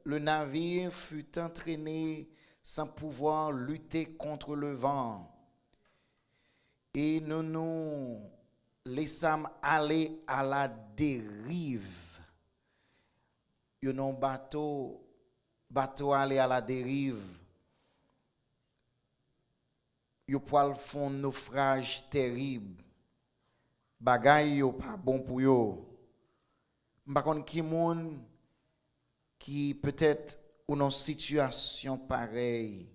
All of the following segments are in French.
le navire fut entraîné sans pouvoir lutter contre le vent. Et nous nous laissâmes aller à la dérive. You know, bateau aller à la dérive. Yo poil font naufrage terrible. Bagay yo pas bon pour yo. Par contre, qui moun qui peut-être ou dans situation pareille.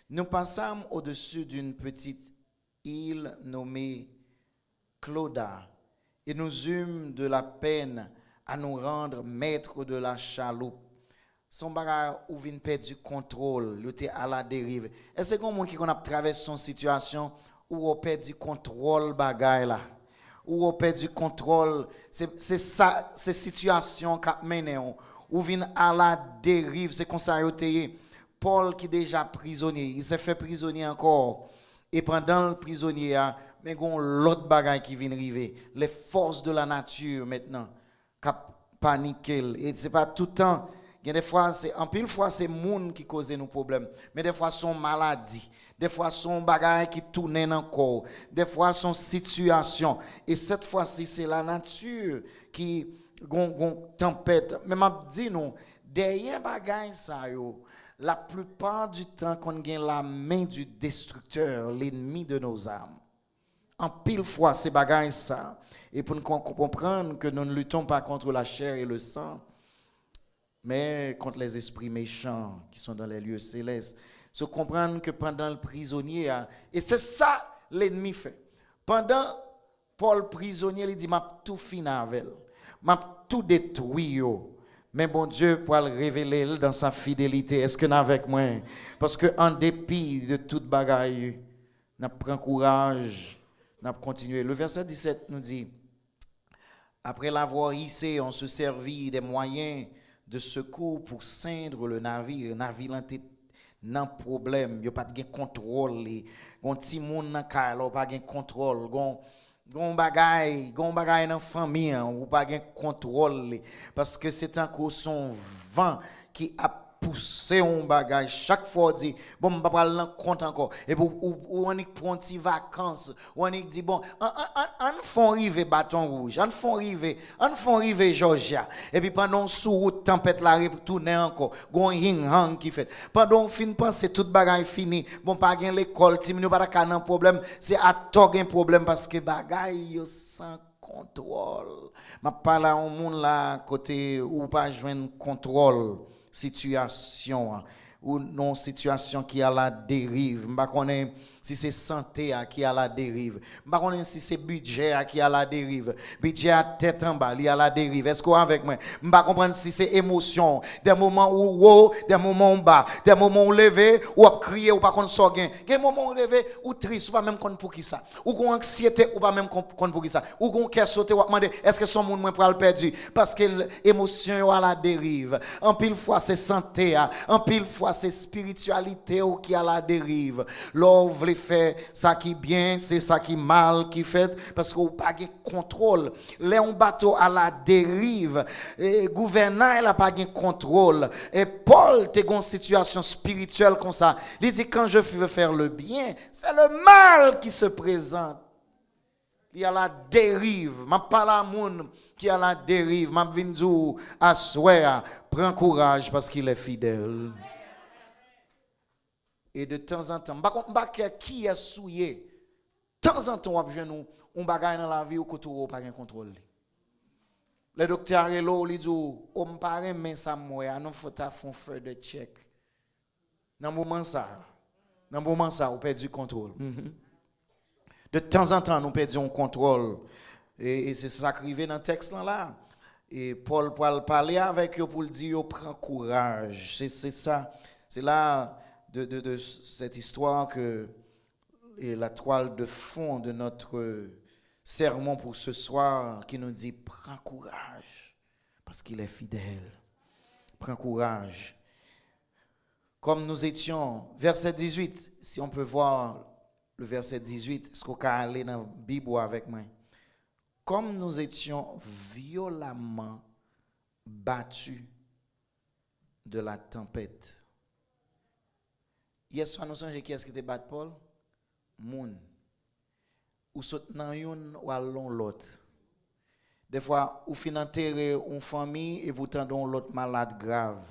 Nous passâmes au-dessus d'une petite île nommée Clauda et nous eûmes de la peine à nous rendre maîtres de la chaloupe. Son bagage ou vient perdre du contrôle, il était à la dérive. Est-ce que quelqu'un qui a traversé son situation ou a perdu du contrôle bagage là? Ou a perdu du contrôle, c'est ça, ces situations qui mènent ou vient à la dérive, c'est comme ça Paul qui est déjà prisonnier, il s'est fait prisonnier encore. Et pendant le prisonnier, mais il y a l'autre bagage qui vient arriver. Les forces de la nature maintenant, qui paniquent. Et ce n'est pas tout le temps. Il y a des fois, en pile fois, c'est le monde qui cause nos problèmes. Mais des fois, c'est maladie. Des fois, c'est bagage qui tourne encore. Des fois, c'est situation. Et cette fois-ci, c'est la nature qui tempête. Mais je dis nous, derrière bagage ça yo. La plupart du temps, qu'on gagne la main du destructeur, l'ennemi de nos âmes. En pile fois, c'est bagaille ça. Et pour nous comprendre que nous ne luttons pas contre la chair et le sang, mais contre les esprits méchants qui sont dans les lieux célestes. Se comprendre que pendant le prisonnier, et c'est ça l'ennemi fait. Pendant Paul prisonnier, il dit, m'a tout fini avec, m'a tout détruit. Mais bon Dieu pour le révéler dans sa fidélité. Est-ce que nous avec moi? Parce que en dépit de toute bagaille, nous prenons courage, nous continuons. Le verset 17 nous dit, après l'avoir hissé, on se servit des moyens de secours pour ceindre le navire. Le navire était dans problème, il n'y a pas de contrôle. On petit monde dans le pas de contrôle. Gon bagay dans famille ou pas de contrôle parce que c'est encore son vent qui a poussé un bagage chaque fois dit bon on pas le compte encore et ou on y prend des vacances ou on y dit bon on font river bâton rouge on font river Georgia et puis pendant sous route tempête la retourner encore gon hing hang qui fait pendant fin penser toute bagage fini bon pas gain l'école ti nous pas ka nan problème c'est à toi gain problème parce que bagage yo sans contrôle m'a parlé à un monde là côté ou pas joindre contrôle situation ou non situation qui a la dérive. Je ne sais pas si c'est santé qui a la dérive. Je ne sais pas si c'est budget qui a la dérive. Budget à tête en bas, il a la dérive. Est-ce que vous avec moi? Je ne sais pas comprendre si c'est émotion. Des moments où haut, des moments où bas, des moments où levé, ou à crier, ou pas qu'on sort gain. Des moments où levé, ou triste, ou pas même qu'on pour qui ça. Ou qu'on anxiété, ou pas même qu'on pour qui ça. Ou qu'on cœur sauté, ou demander est-ce que son monde moins pour le perdu parce que l'émotion à la dérive. En pile fois c'est santé, en pile fois c'est spiritualité qui a la dérive. L'on veut faire ça qui bien, c'est ça qui mal qui fait parce qu'on pas de contrôle. Les bateau à la dérive, et gouverneur n'a pas de contrôle. Et Paul te une situation spirituelle comme ça. Il dit quand je veux faire le bien, c'est le mal qui se présente. Il y a la dérive. Je parle à monde qui a la dérive. Je viens dire à soi, prends courage parce qu'il est fidèle. Et de temps en temps, je ne sais qui est souillé. De temps en temps, on bagaille dans la vie où on n'a pas de contrôle. Le docteur Arelo lui dit, on ne parle pas ça, on faut faire un feu de check. Dans le moment ça, on perd du contrôle. De temps en temps, nous perdons le contrôle. Et c'est ça qui arrive dans le texte là. Et Paul pour parler avec eux pour dire, prends courage. C'est ça. C'est là de cette histoire que et la toile de fond de notre sermon pour ce soir qui nous dit, prends courage parce qu'il est fidèle. Prends courage. Comme nous étions, verset 18, si on peut voir le verset 18, est-ce qu'on peut aller dans la Bible avec moi? Comme nous étions violemment battus de la tempête. Hier soir, nous songeons qui est-ce qui te bat Paul? Moun. Ou saute dans une ou allons l'autre. Des fois, ou fin enterrer une famille et pourtant dans l'autre malade grave.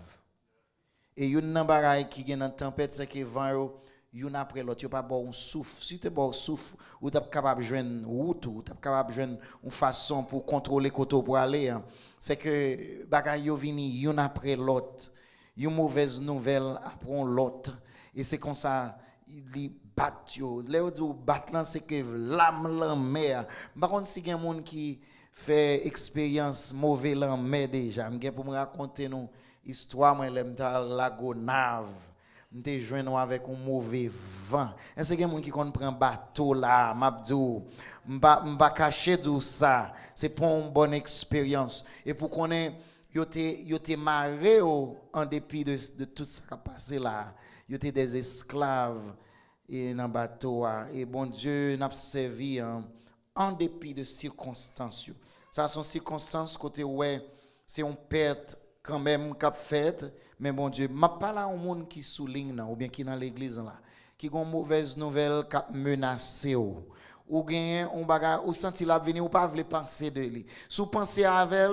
Et une nan bagay qui gen dans tempête c'est que vent une après l'autre, yo pas bon un souffle. Si tu bon souffle, ou t'es capable joindre route, ou t'es capable joindre une façon pour contrôler côté pour aller, hein. C'est que bagay yo vini une après l'autre. Une mauvaise nouvelle après l'autre. Et c'est comme ça il bat yo. Là dit bat là c'est que l'âme la mer. Par contre si gen monde qui fait expérience mauvais la mer déjà, m'gen pour me raconter nous histoire moi l'aime ta lago Nave. M'te joindre avec un mauvais vent. Est-ce que quelqu'un qui prend bateau là, m'abdou, m'pa cacher tout ça. C'est pour une bonne expérience et pour qu'on ait yo te marré en dépit de tout ça qui a passé là. Yo te des esclaves et dans bateau et bon Dieu n'a servi en dépit de circonstances. Ça sont circonstances côté ouais, c'est une perte quand même qu'a fait, mais bon Dieu, m'a pas là un monde qui souligne ou bien qui dans l'église là, qui ont mauvaise nouvelle qu'a menacé ou gagne on bagarre ou senti la venir ou pas veut penser de lui. Sous penser avec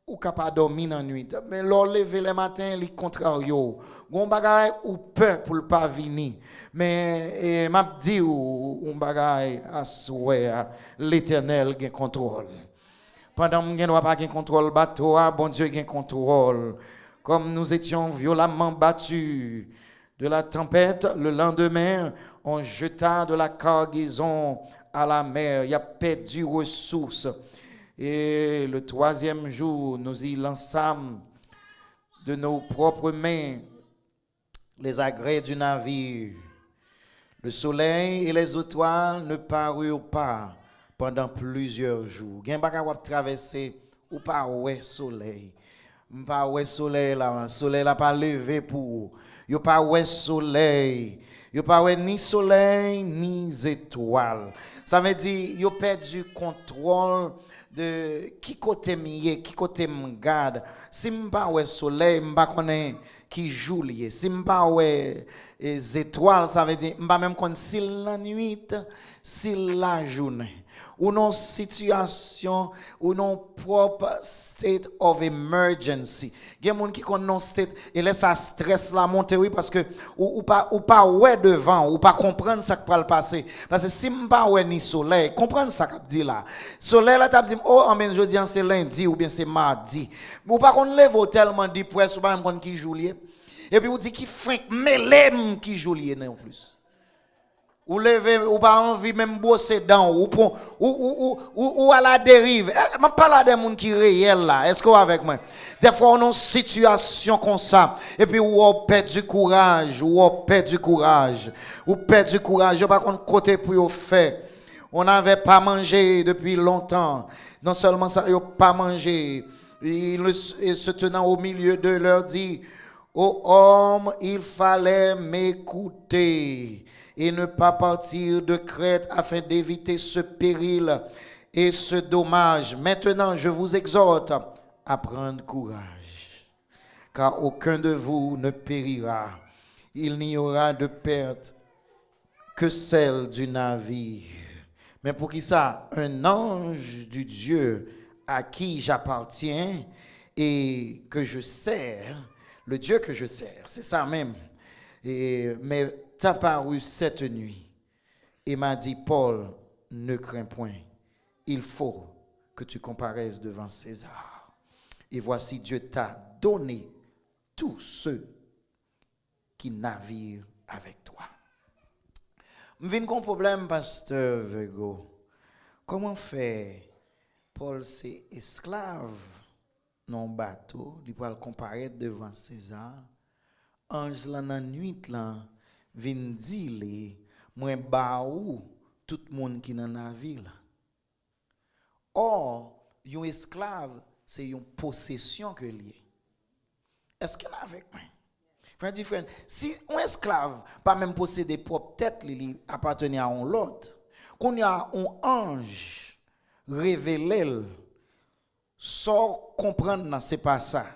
ou capable dormir dans nuit, mais l'or lever le matin li contrario. Gon bagaille ou peur pour le pas venir. Mais m'a dit ou bagaille à souhait l'Éternel gain contrôle. Pendant que nous n'avons pas de contrôle bateau, bon Dieu gain contrôle. Comme nous étions violemment battus de la tempête, le lendemain, on jeta de la cargaison à la mer. Il y a perdu ressources. Et le troisième jour, nous y lançâmes de nos propres mains les agrès du navire. Le soleil et les étoiles ne parurent pas pendant plusieurs jours. Gen baka wap traverser ou pas ouais soleil. Pas ouais soleil là pas levé pour. Yo pas ouais soleil. Yo pas ouais ni soleil ni étoiles. Ça veut dire yo perdu contrôle de qui côté mié, qui côté m'garde. Si m'pa ouais soleil, m'pa connaît qui joue lié. Si m'pa ouais les étoiles, ça veut dire m'pa même connaît si la nuit, si la journée. Ou non situation, ou non propre state of emergency. Il y a des gens qui connaissent non state et laisse ça stress la monter oui parce que ou pas ouais devant ou pas comprendre ça qui va le passer parce que si m'pas ouais ni soleil, comprendre ça qu'a dit là. Soleil là t'a dit oh en ben jeudi c'est lundi ou bien c'est mardi. Ou pas qu'on lève tellement dit presse ou pas même qui joue lié. Et puis vous dit qui Frank Melem qui joue lié non plus. Ou lever ou pas envie même bosser dans ou à la dérive. Je parle des gens qui réel là. Est-ce que vous avec moi? Des fois on a une situation comme ça et puis on perd du courage, ou perd du courage. Ou perd du courage, je pas contre côté pour faire. On n'avait pas mangé depuis longtemps. Non seulement ça, ils pas mangé. Il se tenant au milieu de leur dit "Ô homme, il fallait m'écouter et ne pas partir de Crète afin d'éviter ce péril et ce dommage. Maintenant, je vous exhorte à prendre courage, car aucun de vous ne périra. Il n'y aura de perte que celle du navire. Mais pour qui ça? Un ange du Dieu à qui j'appartiens et que je sers, le Dieu que je sers, c'est ça même. Mais t'as paru cette nuit et m'a dit, Paul, ne crains point, il faut que tu comparaisses devant César. Et voici, Dieu t'a donné tous ceux qui naviguent avec toi. Je viens avec un problème, pasteur Vego. Comment faire Paul, c'est esclave dans le bateau, il peut le comparer devant César. Ange là dans nuit là vinn dire moi ba ou tout monde qui dans navire là. Or, un esclave c'est une possession que lié. Est-ce qu'il est avec moi? Frère, si un esclave pas même posséder propre tête li appartenir à un l'autre, qu'on y a un ange révélé sans comprendre c'est pas ça.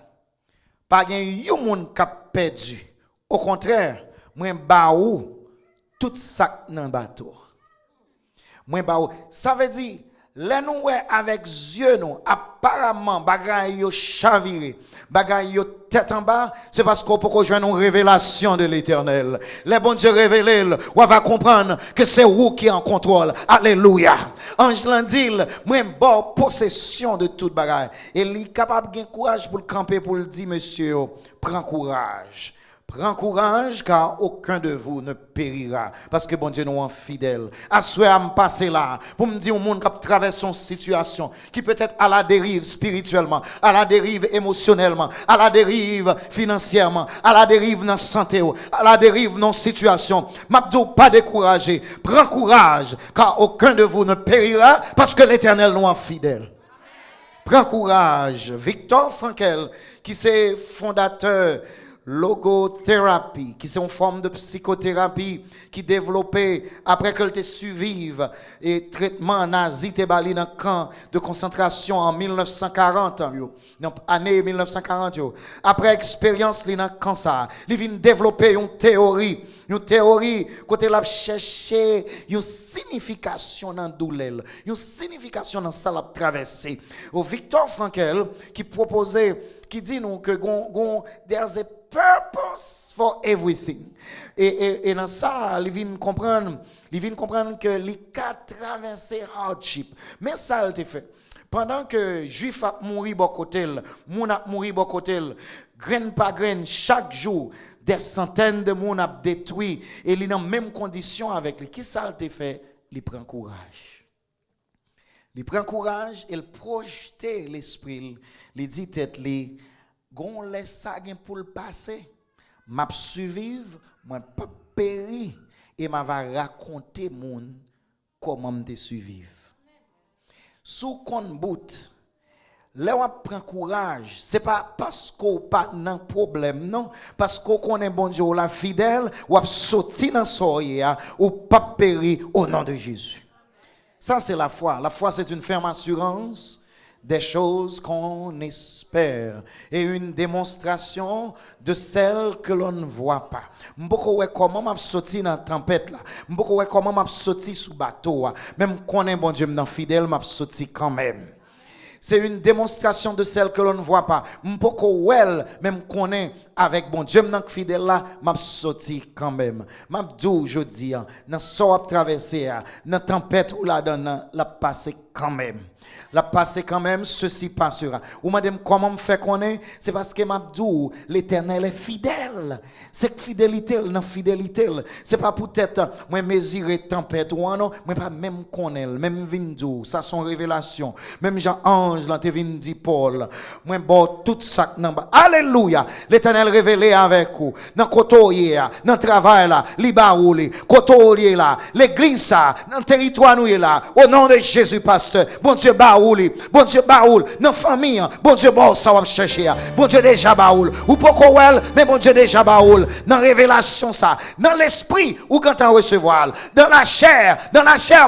Pas gen yon moun qui a perdu. Au contraire, moi ba ou tout ça dans bateau. Moi ba ou. Ça veut dire là nous avec yeux nous apparemment bagay yo chaviré, bagay yo tête en bas, c'est parce qu'on peut joindre une révélation de l'Éternel. Les bons Dieu révélé, on va comprendre que c'est vous qui en contrôle. Alléluia. Ange l'andil, moi bon possession de toute bagay. Et il est capable de courage pour le camper pour le dire monsieur, prends courage. Prends courage car aucun de vous ne périra. Parce que bon Dieu nous est fidèle. Assoyez à me passer là pour me dire au monde qui traverse une situation qui peut être à la dérive spirituellement, à la dérive émotionnellement, à la dérive financièrement, à la dérive dans la santé, à la dérive dans la situation. M'abdou pas décourager. Prends courage car aucun de vous ne périra parce que l'Éternel nous est fidèle. Prends courage. Victor Frankel qui est fondateur logothérapie, qui c'est une forme de psychothérapie qui développée après qu'elle te suivive et traitement nazi te bali dans camp de concentration en 1940 dans année 1940 yo. Après expérience li dans camp ça, il vient développer une théorie côté la chercher une signification dans douleur, une signification dans ça la traversée. Au Victor Frankel qui proposait qui dit nous que there's a purpose for everything. Et dans ça, il vient comprendre que les quatre traversé hardship. Mais ça il te fait. Pendant que juif a mouri bon côté, moun a mouri bon côté, graine par graine chaque jour des centaines de moun a détruit et il dans même condition avec lui. Qui ça il te fait? Il prend courage. Il prend courage, il projette l'esprit, il dit tête li gon laisse ça pour le passé, m'a survivre, moi pas péri et m'a va raconter moun comment me survivre. Sous kon bout, là on prend courage, c'est pas parce qu'on pas dans problème non, parce qu'on connaît bon Dieu la fidèle, ou a sorti dans soya ou pas péri au nom de Jésus. Ça c'est la foi. La foi c'est une ferme assurance des choses qu'on espère et une démonstration de celles que l'on ne voit pas. M'boko ouais comment m'a sorti dans tempête là. M'boko ouais comment m'a sorti sous bateau. Même connaît bon Dieu m'nan fidèle m'a sorti quand même. C'est une démonstration de celle que l'on ne voit pas. M'poko well même connaît avec bon Dieu m'nan fidèle là m'a sorti quand même. M'a dou jodi dans so a traverser dans tempête ou là dans la passer quand même. La passé quand même, ceci passera. Ou madame, comment me fait connaître? C'est parce que m'abdou, l'Éternel est fidèle. C'est fidélité, non fidélité. C'est pas peut-être, moi mesurer tempête ou non, moi pas même connaître, même vindou, ça son révélation. Même Jean-Ange, là, te vin dit Paul. Moi, bon, tout ça, alléluia. L'Éternel révélé avec vous. Dans côté dans travail là, libaouli, côté là, l'église là, dans le territoire nous là, au nom de Jésus, pasteur. Bon Dieu, bon Dieu baoul, dans famille, bon Dieu bon ça va chercher, bon Dieu déjà baoul, ou pourquoi well, mais bon Dieu déjà baoul, dans révélation ça, dans l'esprit ou quand on recevoir, dans la chair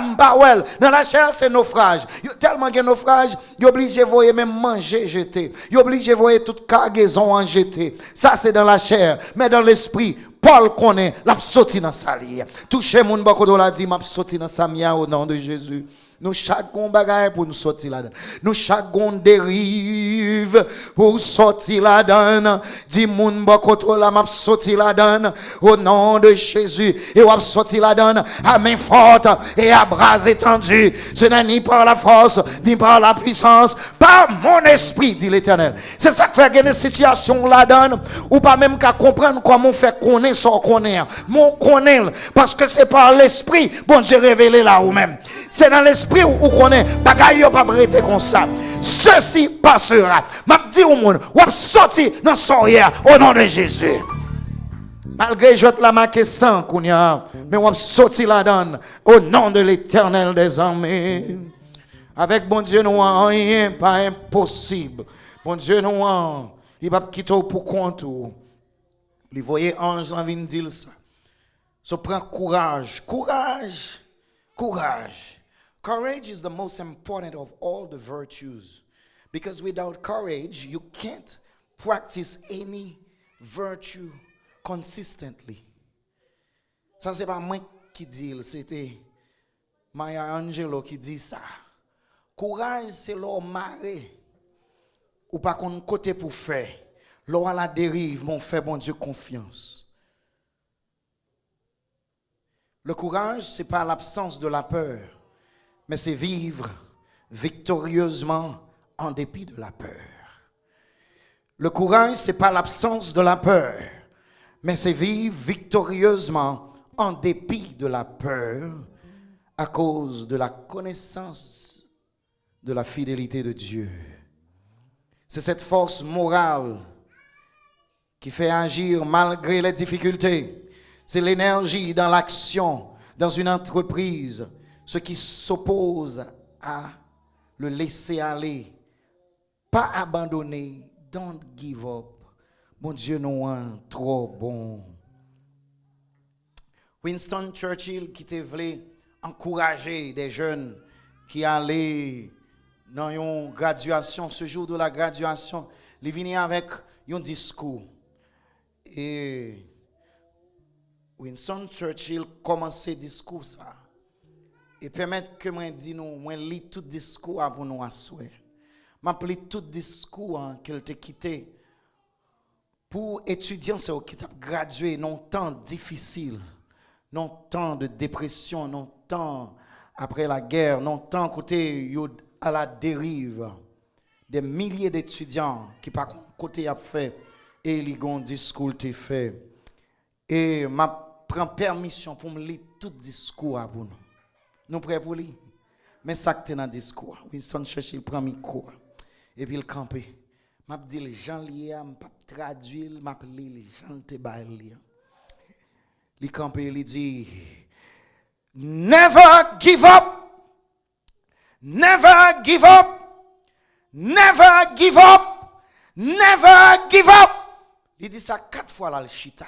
m'bawel, dans la chair c'est naufrage, tellement de naufrage, il obligé voyer même manger jeter, il obligé voyer toute cargaison en jeter, ça c'est dans la chair, mais dans l'esprit Paul connaît la sorti dans sa lie. Touchez mon bako do la dit m'a sorti dans sa mia au nom de Jésus. Nous chaque bagaille pour nous sortir là-dedans. Nous chaque dérive pour sortir là-dedans. Dis moun bako la m'a sorti là-dedans au nom de Jésus et on sorti là-dedans à main forte et à bras étendus. Ce n'est ni par la force ni par la puissance, par mon esprit dit l'Éternel. C'est ça qui fait qu'il y a une situation là-dedans ou pas même qu'à comprendre comment on fait connaître sans connaître. Mon connaître parce que c'est par l'esprit bon Dieu révélé là ou même. C'est dans l'esprit où on connaît bagaille yo pas prêter comme ça. Ceci passera. M'a dit au monde, ou sorti dans son hier au nom de Jésus. Malgré je te la marqué sans kounya, mais on sorti là-dedans au nom de l'Éternel des armées. Avec bon Dieu nous rien pas impossible. Bon Dieu nous il va quitter pour compte. Il voyait ange en vient dire ça. So prends courage, courage. Courage is the most important of all the virtues. Because without courage, you can't practice any virtue consistently. Ça, c'est pas moi qui dis, c'était Maya Angelou qui dit ça. Courage, c'est l'homme maré. Ou pas qu'on côté pour faire. L'homme à la dérive, mon fait, bon Dieu, confiance. Le courage, c'est pas l'absence de la peur, mais c'est vivre victorieusement en dépit de la peur. Le courage, c'est pas l'absence de la peur, mais c'est vivre victorieusement en dépit de la peur à cause de la connaissance de la fidélité de Dieu. C'est cette force morale qui fait agir malgré les difficultés. C'est l'énergie dans l'action, dans une entreprise, ce qui s'oppose à le laisser aller, pas abandonner, don't give up. Mon Dieu, nous est trop bon. Winston Churchill qui voulait encourager des jeunes qui allaient dans une graduation, ce jour de la graduation, il venait avec un discours. Et Winston Churchill commençait discours ça. Et permettre que moi dis nous, moi lis tout discours pour nous asseoir. M'a lis tout discours qu'elle t'a quitté pour étudiants qui t'a gradué dans temps difficile, dans temps de dépression, dans temps après la guerre, dans temps côté à la dérive, des milliers d'étudiants qui par côté a fait et ils ont discours t'ai fait. Et m'a prend permission pour me lire tout discours pour nous. Nous prêts pour lire. Mais ça que dans le discours. Winston Churchill prend micro et puis il campe. M'a dit les gens liés, m'a traduire, m'a lire les gens te bailler. Il campe il dit never give up. Never give up. Never give up. Never give up. Il dit ça 4 fois là le chita.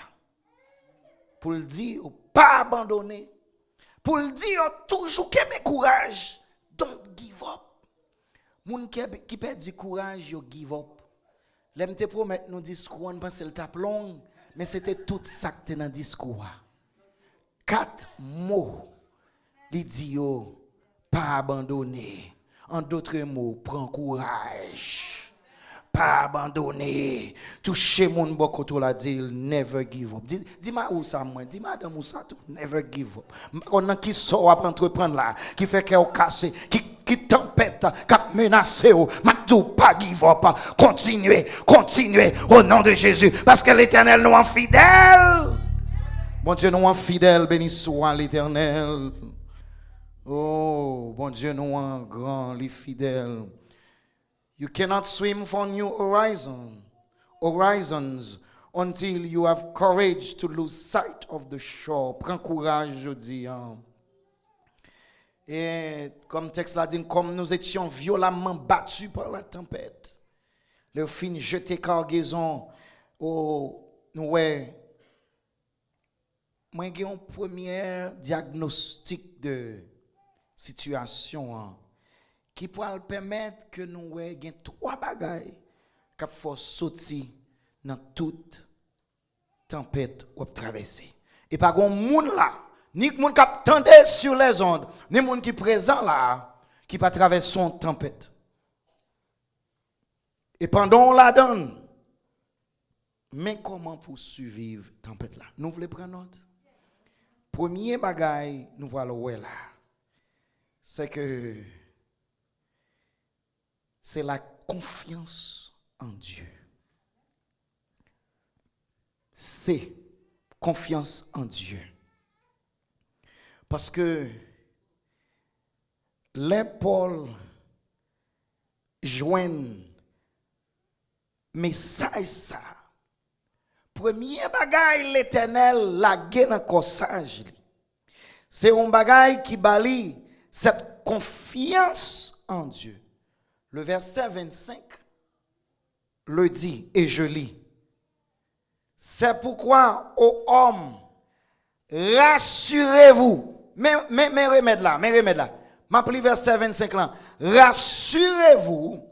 Pour le dire, pas abandonner. Pour le dire, toujours qu'il y courage. Don't give up. Moun qui perd du courage, yo give up. L'aime te promettre nos discours, on pense le tape long, mais c'était tout ça que dans le discours. 4 mots. Il dit, yo, pas abandonner. En d'autres mots, prends courage. Pas abandonner. Toucher mon bokoto la dit, never give up. Dis-moi où ça, moi. Dis-moi madame où ça, tout. Never give up. On a qui sort à entreprendre là, qui fait qu'elle casse, qui tempête, qui menace, maintenant pas give up. Continuez, continuez au nom de Jésus. Parce que l'Éternel nous est fidèle. Bon Dieu nous est fidèle, béni soit l'Éternel. Oh, bon Dieu nous est grand, les fidèles. You cannot swim for new horizons until you have courage to lose sight of the shore. Prends courage, je dis. Et comme texte l'a dit, comme nous étions violemment battus par la tempête, leur fin jeté cargaison au nous. Moi j'ai un premier diagnostic de situation qui pourra permettre que nous ayons 3 bagailles qui faut sortir dans toute tempête ou traverser. Et pas grand monde là, ni monde qui attendait sur les ondes, ni monde qui présent là qui pas traverser son tempête. Et pendant on la donne, mais comment pour survivre tempête là? Nous voulons prendre note. Premier bagaille nous voyons là, c'est que c'est la confiance en Dieu. C'est confiance en Dieu. Parce que les Paul joignent message ça. Premier bagaille l'Éternel la gagne encore sage. C'est un bagaille qui bali cette confiance en Dieu. Le verset 25 le dit, et je lis. C'est pourquoi, ô hommes, rassurez-vous. Mais remède là. M'appelez verset 25 là. Rassurez-vous,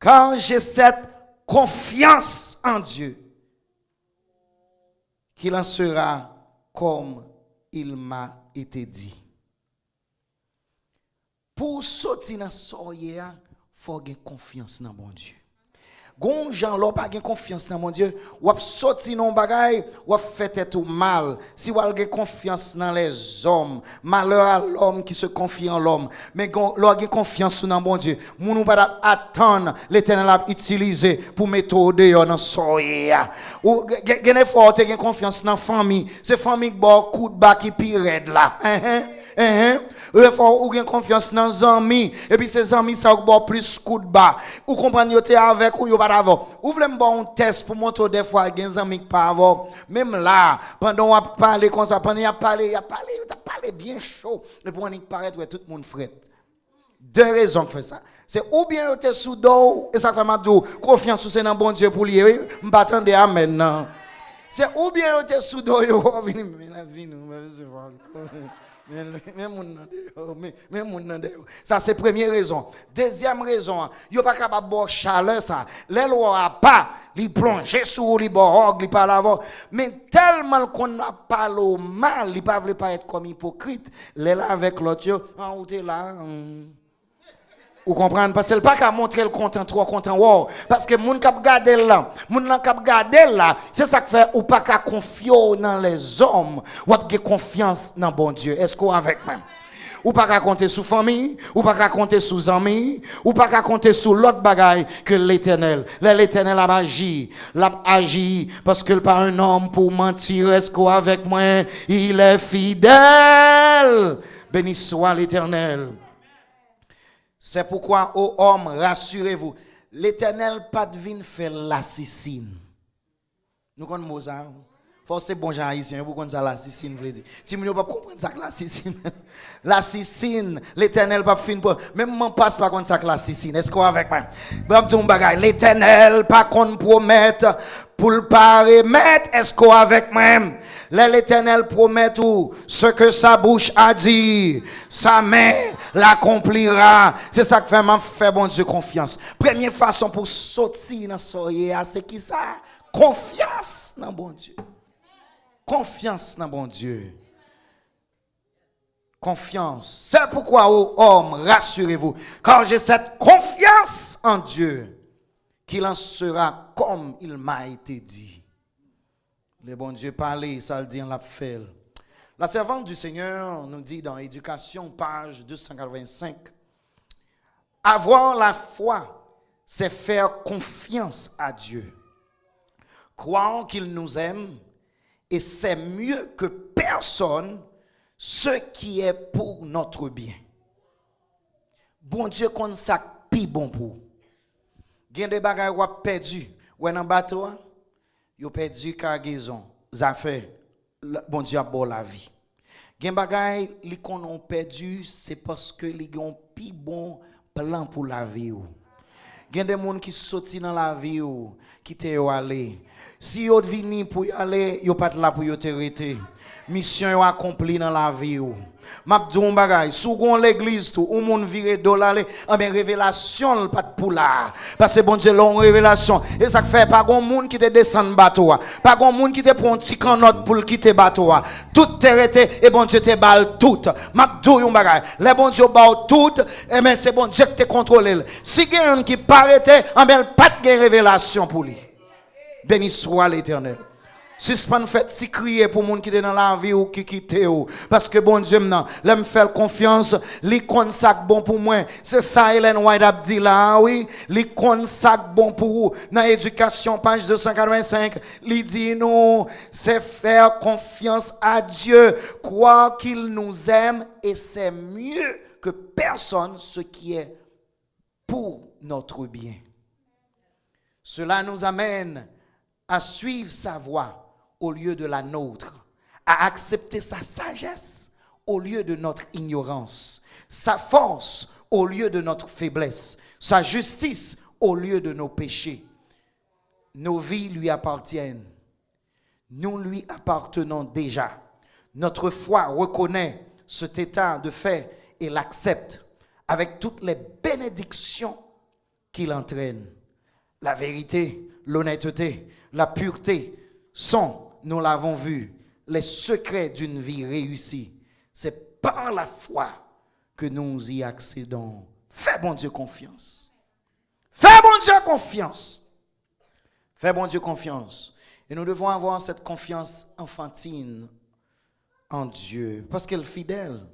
quand j'ai cette confiance en Dieu, qu'il en sera comme il m'a été dit. Pour sortir dans soyez, faut avoir confiance dans mon Dieu. Gon gens là pas confiance dans mon Dieu, ou sorti non bagay, ou fait tout mal. Si vous avez confiance dans les hommes, malheur à l'homme qui se confie en l'homme. Mais l'on a confiance dans mon Dieu. Moun ou pas attendre l'Éternel a utilisé pour mettre au dehors dans soya. Ou gen fort te confiance dans famille, c'est famille qui bon coup de bas qui pire là. Il faut ou confiance dans les amis et puis ces amis ça bon plus coup de bas. Ou comprendre yo te avec ou yo pas avant. Ou voulez me bon test pour montrer des fois des amis qui pas avant. Même là pendant on parler comme ça pendant y a parlé bien chaud et pour on paraître tout le monde fret. Deux raisons qui fait ça. C'est ou bien yo te sous dos et ça fait m'a dit confiance c'est dans bon Dieu pour lui. M'pa attendre amen non. C'est ou bien yo te sous dos yo ça c'est première raison. Deuxième raison, yo pas capable boire chaleur ça. Les lois pas, li plonger sous li borog, li pas l'avant. Mais tellement qu'on a parlé mal, li pas veut pas être comme hypocrite. Les là avec l'autre, en ou t'es là. Vous comprenez? Parce que pas qu'à montrer le content, trop content, wow. Parce que moun kap gade là, c'est ça qui fait ou pas qu'à confier dans les hommes, ou pas confiance dans bon Dieu. Est-ce qu'on avec même? Ou pas qu'à compter sous famille, ou pas qu'à compter sous amis, ou pas qu'à compter sous l'autre bagaille que l'Éternel. L'Éternel a agi, parce que pas un homme pour mentir. Est-ce qu'on avec moi? Il est fidèle. Béni soit l'Éternel. C'est pourquoi, ô hommes, rassurez-vous, l'Éternel pas de vin fait l'assassin. Nous connaissons Mozart. Faut c'est bon gens haïtien pour qu'on ça l'assassin veut dire. Si nous pas comprendre ça l'assassin. L'assassin, l'Éternel pas fin pour même mon passe pas contre ça l'assassin. Est-ce qu'on avec moi? L'Éternel pas qu'on promettre pour le pas remettre. Est-ce qu'on avec moi? L'Éternel promet tout ce que sa bouche a dit, sa main l'accomplira. C'est ça que fait bon Dieu confiance. Première façon pour sortir dans soirée, c'est qui ça? Confiance dans bon Dieu. Confiance dans bon Dieu. Confiance. C'est pourquoi, ô hommes, rassurez-vous, car j'ai cette confiance en Dieu, qu'il en sera comme il m'a été dit. Le bon Dieu parlait, ça le dit en la fait. La servante du Seigneur nous dit dans Éducation, page 285, avoir la foi, c'est faire confiance à Dieu. Croire qu'il nous aime, et c'est mieux que personne ce qui est pour notre bien. Bon Dieu compte ça pi bon pour. Gen de bagay ou perdu, ou dans bateau, yo perdu cargaison, affaire. Bon Dieu a bon la vie. Gen bagay li qu'on ont perdu, c'est parce que li ont pi bon plan pour la vie ou. Gen de monde qui sorti dans la vie ou qui te yo aller. Si yo vini pour y aller, yo pas là pour yo te rete. Mission yo accompli dans la vie ou. M'a dit un bagay, sous gon l'église tout, ou moun vire dollar, mais révélation pas pour là. Parce que bon Dieu l'on révélation. Et ça fait pas gon moun qui te descend bateau, pas gon moun qui te prend petit canot pour quitter bateau. Tout te rete et bon Dieu te balle tout. M'a dit un bagay, les bon Dieu balle tout, et mais c'est bon Dieu qui te contrôle. Si quelqu'un qui parete, mais pas de révélation pour lui. Béni soit l'Éternel. Si ce pas fait si crier pour moun qui est dans la vie ou qui quitte ou parce que bon Dieu maintenant l'aime faire confiance li consacre bon pour moi c'est ça Ellen White a dit là oui li consacre bon pour vous dans éducation page 285 li dit nous c'est faire confiance à Dieu croire qu'il nous aime et c'est mieux que personne ce qui est pour notre bien. Cela nous amène à suivre sa voie au lieu de la nôtre, à accepter sa sagesse au lieu de notre ignorance, sa force au lieu de notre faiblesse, sa justice au lieu de nos péchés. Nos vies lui appartiennent. Nous lui appartenons déjà. Notre foi reconnaît cet état de fait et l'accepte avec toutes les bénédictions qu'il entraîne. la vérité, l'honnêteté, la pureté sont, nous l'avons vu, les secrets d'une vie réussie. C'est par la foi que nous y accédons. Fais bon Dieu confiance. Fais bon Dieu confiance. Fais bon Dieu confiance. Et nous devons avoir cette confiance enfantine en Dieu, parce qu'elle est fidèle.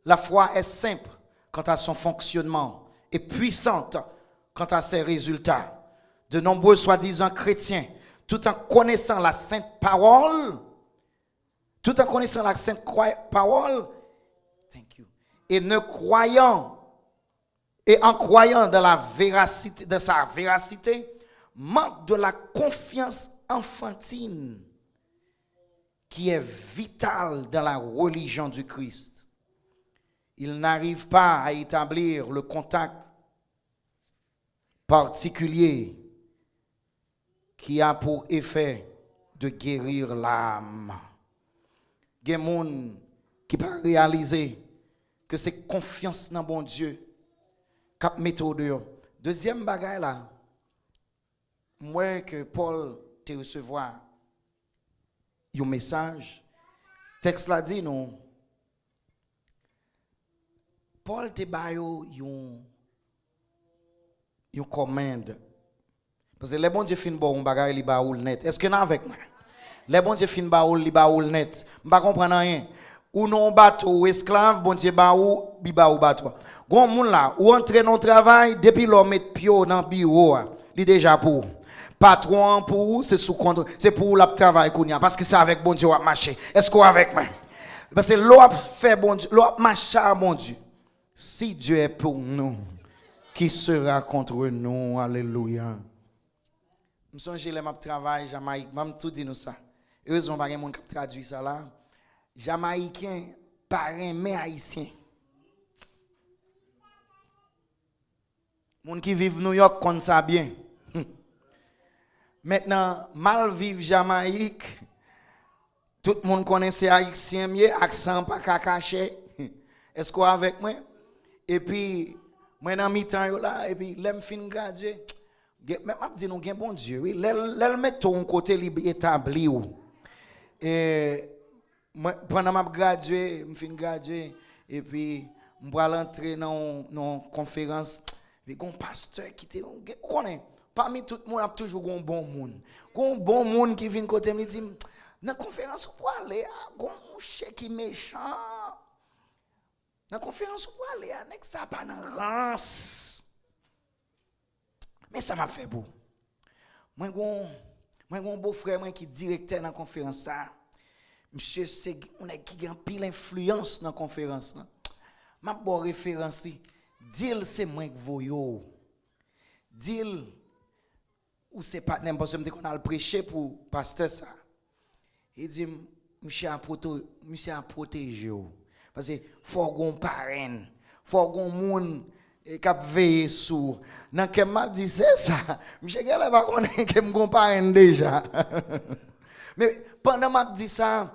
La foi est simple quant à son fonctionnement et puissante quant à ses résultats. De nombreux soi-disant chrétiens, tout en connaissant la sainte parole, et en croyant dans la véracité, de sa véracité, manque de la confiance enfantine qui est vitale dans la religion du Christ. Il n'arrive pas à établir le contact particulier qui a pour effet de guérir l'âme. Il y a des gens qui peuvent réaliser que c'est confiance dans bon Dieu qui met au dehors. Deuxième bagaille là, moi que Paul te recevoir un message, texte là dit non. Paul te bayo une commande. Parce que les bons Dieu fin bon bagaille li ba ou net. Est-ce que vous avec moi? Les bons Dieu fin ba ou li ba ou net. M'pa comprendre rien. Ou non bateau esclave bon Dieu ba ou bi ba ou bateau. Gon moun là ou entrer dans travail depuis l'homme met pied dans bureau, li déjà pour. Patron pour c'est sous contre, c'est pour la travail qu'on y a parce que c'est avec bon Dieu à marcher. Est-ce qu'on avec moi? Parce que l'on fait bon Dieu, l'on marche à bon Dieu. Si Dieu est pour nous, qui sera contre nous? Alléluia. Je songe les m'a travail Jamaïque, m'a tout dit nous ça. Heureusement pas quelqu'un qui traduit ça là. Jamaïcain parrain mais haïtien. Moun qui vivent New York connaissent ça bien. Maintenant, mal vivre Jamaïque, tout le monde connaît ces haïtiens mieux, accent pas caché. Est-ce qu'on avec moi? Et puis, moi dans mi-temps là, et puis l'aime fin graduer. Même m'a dit nous gain bon Dieu, oui, l'elle met ton côté établi ou. Et pendant m'a gradué, me fin graduer et puis m'pa l'entrer dans conférence, et gon pasteur qui te connaît. Parmi tout le monde, il y a toujours un bon monde. Un bon monde qui vient côté me dit, dans la conférence pour aller, un chèque qui méchant. Dans la conférence pour aller, un ex ça pas dans rance. Mais ça m'a fait beau. Moi, un beau frère qui est directeur dans la conférence ça. Monsieur c'est on a qui a pile influence dans la conférence là. M'a bon référence. Dit c'est moi qui voyo. Dit ou c'est pas n'importe parce qu'on a le prêcher pour pasteur ça. Il dit monsieur a protéger parce que faut gon parrain, faut gon monde qui veiller sur. Dans que m'a dit c'est ça. Monsieur gars va connaître que me gon parrain déjà. Mais pendant m'a dit ça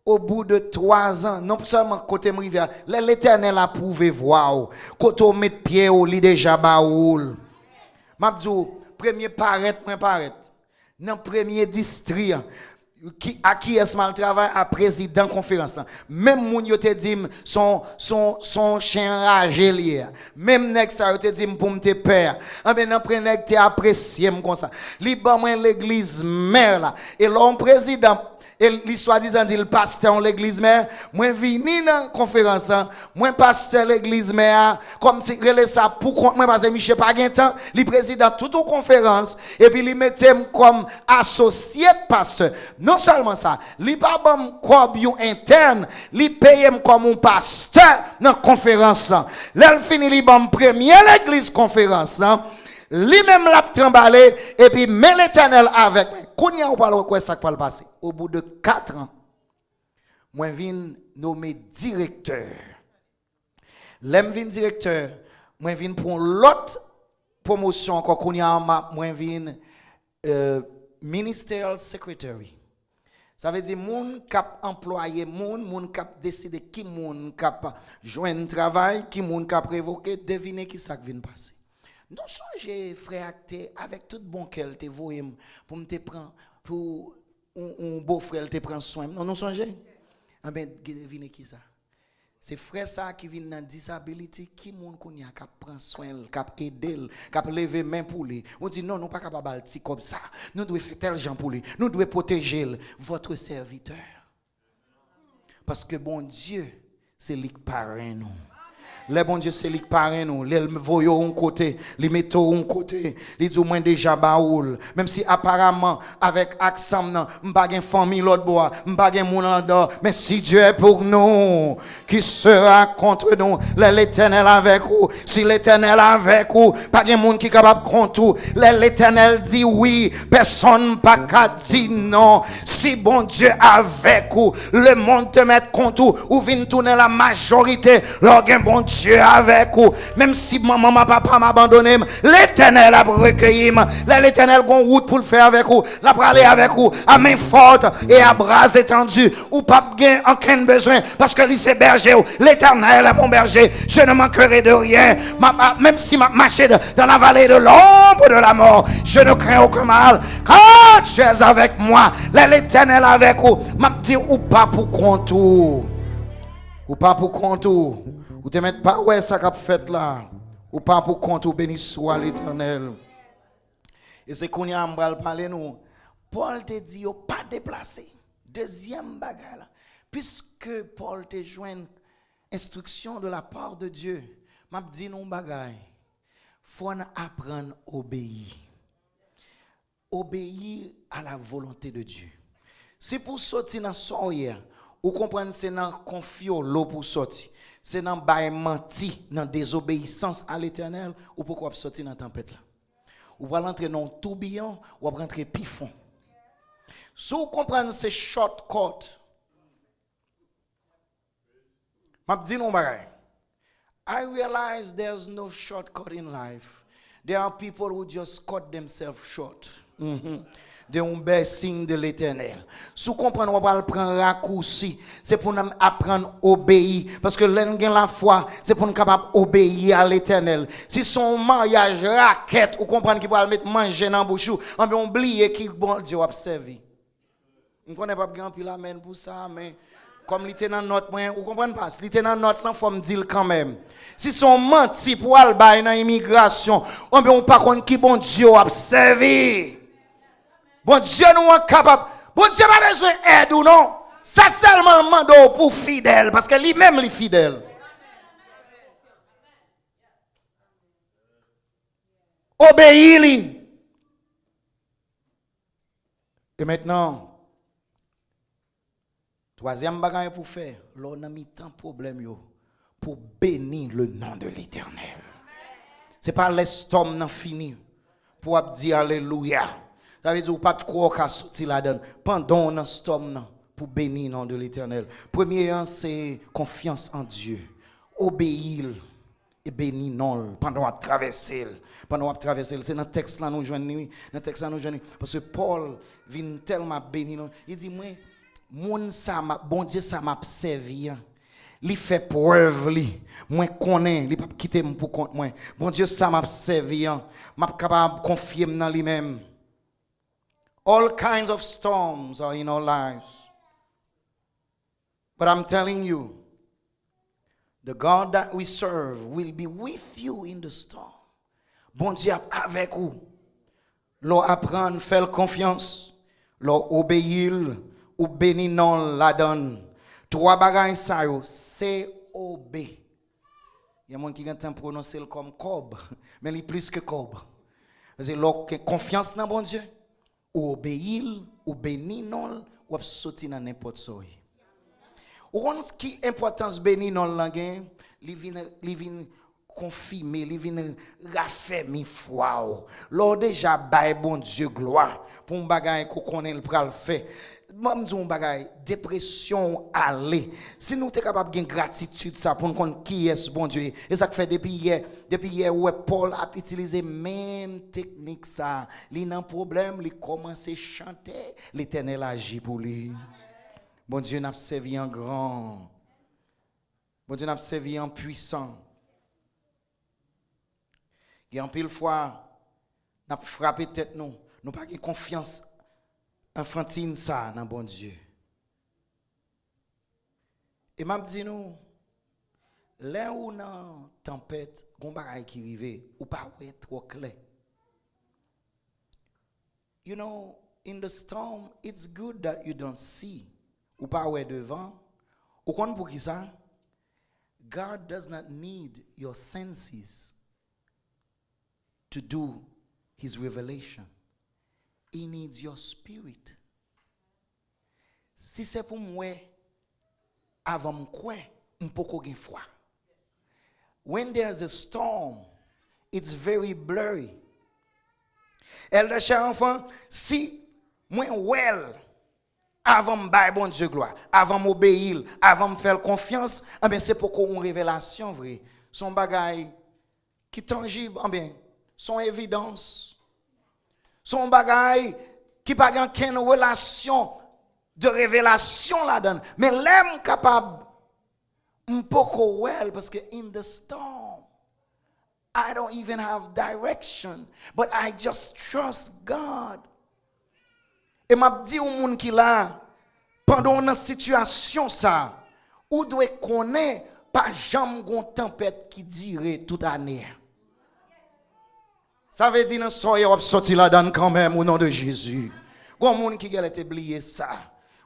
au bout de 3 ans, non seulement côté rivière, l'Éternel a prouvé voir côté on met pied au lit déjà baoul. M'a dit premier paraître. Dans premier district à qui est mal travail à président conférence là. Même moun yo te dit son chien ragé lié. Même nèg ça yo te dit pour me te père. En ben après nèg te apprécier comme ça. Li ban moi l'église mère là et l'homme président et l'histoire disant dit le pasteur l'église mère, moi vini dans conférence, moi pasteur l'église mère comme si relé ça pour compte moi parce que Michel pas gain temps, li président toute une conférence et puis li mettait comme associé pasteur. Non seulement ça, li pas bon comme interne, li paye comme un pasteur dans conférence. Là fini li bon premier l'église conférence là. Lui-même l'a tremballé et puis met l'Éternel avec. Kounya ou parle quoi ça va passer. Au bout de 4 ans, moi vinn nommé directeur. L'aime vinn directeur, moi vinn pour l'autre promotion encore kounya moi vinn ministerial secretary. Ça veut dire moun cap employé moun cap décider qui moun cap joindre travail, qui moun cap révoquer, devinez qui ça vient passer. Non songez frère acté avec tout bon cœur te voyé pour me te prendre pour un beau frère te prend soin. Non songez. Ah ben devine qui ça? C'est frère ça qui vient dans disability qui moun konya qui prend soin, qui aide, qui lever main pour lui. On dit non, nous pas capable de comme ça. Nous devons faire tel gens pour lui. Nous devons protéger votre serviteur. Parce que bon Dieu, c'est lui qui parrain nous. Le bon Dieu, c'est lui qui parrain nous. Les voyons un côté, les mettons un côté. Les dit moins déjà baoul. Même si apparemment, avec accent, m'pas gen famille l'autre bois, m'pas gen moun l'autre. Mais si Dieu est pour nous, qui sera contre nous? L'Éternel avec vous. Si l'Éternel avec vous, pas gen moun qui capable contre vous. L'Éternel dit oui, personne pas qu'à dire non. Si bon Dieu avec vous, le monde te met contre vous, ou vient tourner la majorité, l'organ bon Dieu avec vous. Même si maman, papa m'abandonné, l'Éternel a recueilli. L'Éternel a une route pour le faire avec vous. La aller avec vous à main forte et à bras étendus. Ou pas gain aucun besoin parce que lui c'est berger. L'Éternel est mon berger. Je ne manquerai de rien. Même si ma marche dans la vallée de l'ombre de la mort, je ne crains aucun mal. Quand tu es avec moi, l'Éternel avec vous. M'a dit ou pas pour compte ou pas pour compte ou te mettre pas ouais ça qu'a fait là ou pas pour compte ou béni soit l'Éternel. Et c'est qu'on y a parler nous. Paul te dit yo pas déplacé. Deuxième bagarre là. Puisque Paul te joint instruction de la part de Dieu, m'a dit non bagaille. Faut apprendre à obéir. Obéir à la volonté de Dieu. Si pour sortir dans soirée, ou comprendre c'est dans confio l'eau pour sortir. C'est dans bail menti, dans désobéissance à l'Éternel, ou pourquoi sortir dans tempête là. Ou va rentrer dans tourbillon, ou va rentrer pifon. Si vous comprenez ces shortcuts, je dis non bagay. I realize there's no shortcut in life. There are people who just cut themselves short. De un signe de l'Éternel. Si vous comprenez, on va prendre raccourci. C'est pour nous apprendre à obéir. Parce que la foi, c'est pour nous capable d'obéir à l'Éternel. Si son mariage raquette, vous comprenez qu'il va mettre manger dans la bouche, on va oublier qui bon Dieu a servi. Je ne connais pas bien puis l'amen pour ça, mais comme il était dans notre moyen, vous comprenez pas? Il était dans notre là, il faut me dire quand même. Si son menti pour aller dans l'immigration, on ne pas connaître qui bon Dieu a servi. Bon Dieu nous est capable. Bon Dieu n'a pas besoin d'aide ou non. Ça seulement mando pour fidèle. Parce que lui-même est fidèle. Obéis-lui. Et maintenant, troisième bagage pour faire. L'on a mis tant de problèmes pour bénir le nom de l'Éternel. Ce n'est pas l'estomac fini pour dire Alléluia. Ça veut dire pas de croire qu'à sortir là-dedans. Pendant un instant pour bénir le nom de l'Éternel. Premier, c'est confiance en Dieu. Obéir et bénir non pendant à traverser. Pendant à traverser. C'est dans le texte là nous joignons. Dans le texte là nous joignons. Parce que Paul vient tellement bénir. Il dit, moi, bon Dieu, ça m'a servi. Il fait preuve, moi connais, il pas quitter pour compte moi. Bon Dieu, ça m'a servi. M'a capable de confier dans lui-même. All kinds of storms are in our lives. But I'm telling you, the God that we serve will be with you in the storm. Bon Dieu avec vous. L'on apprend, faire confiance. L'on obéir ou bénir non la donne. Trois bagages ça c'est obé. Il y a des gens qui ont prononcé comme cob, mais il est plus que cob. C'est l'on confiance dans bon Dieu. Ou obéir, ou bénir non, ou sortir dans n'importe quoi. Ou ce qui est importance bénir non la gain, il vient confirmer, il vient raffermir foi. Lors déjà bail bon Dieu gloire pour un bagage qu'on connaît le pral fait. Même un bagage dépression aller. Si nous sommes capables de gratitude ça pour nous connaître qui est bon Dieu. Et ça fait depuis hier où Paul a utilisé même technique ça. Il n'a problème, il commence à chanter, l'Éternel agit pour lui. Bon Dieu n'a servi en grand. Bon Dieu n'a servi en puissant. Et en pile fois, nous avons frappé tête nous. Nous n'avons pas confiance enfantine ça dans bon Dieu. Et m'a dit nous, là où dans tempête, gon bagay qui rive ou pas ouais trop clair. You know, in the storm, it's good that you don't see ou pas ouais devant. Ou kon pour qui ça? God does not need your senses to do his revelation. He needs your spirit. Si c'est pour moi, avant m'kwe, m'poko gen foi. When there's a storm, it's very blurry. Elle cher enfant, si moi well, avant m'bay bon Dieu gloire, avant m'obéir, avant me faire confiance, eh bien c'est pour qu'on révélation vrai, son bagay qui tangible, eh bien son évidence, son bagay qui pas gen ken relation de révélation là-dedans, mais l'aime capable m'poko well parce que in the storm I don't even have direction, but I just trust God. Et m'a dit au monde qui là pendant une situation ça ou doit connaître pas jamais gon tempête qui dirait toute année. Ça veut dire dans soyez sorti là-dedans quand même au nom de Jésus. Gon monde qui a été oublié ça.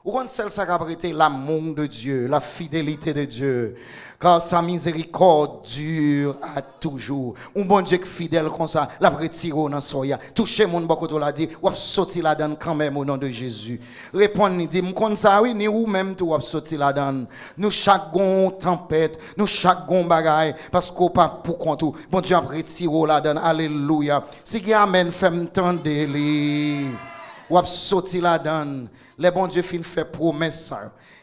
Ou quand celle ça a prêté l'amour de Dieu, la fidélité de Dieu, car sa miséricorde dure à toujours. Un bon Dieu qui fidèle comme ça, la retire dans soya. Touchez mon beaucoup l'a dit, ou sorti là-dedans quand même au nom de Jésus. Répondez, dit, m'con ça oui, ni ou même tout ou sorti là-dedans. Nous chaque gon tempête, nous chaque gon bagaille, parce qu'on pas pour compte tout. Bon Dieu a retiré là-dedans, alléluia. Si qui amen, fait m'tendre li. Ou sorti là-dedans. Le bon Dieu fin fait promesse.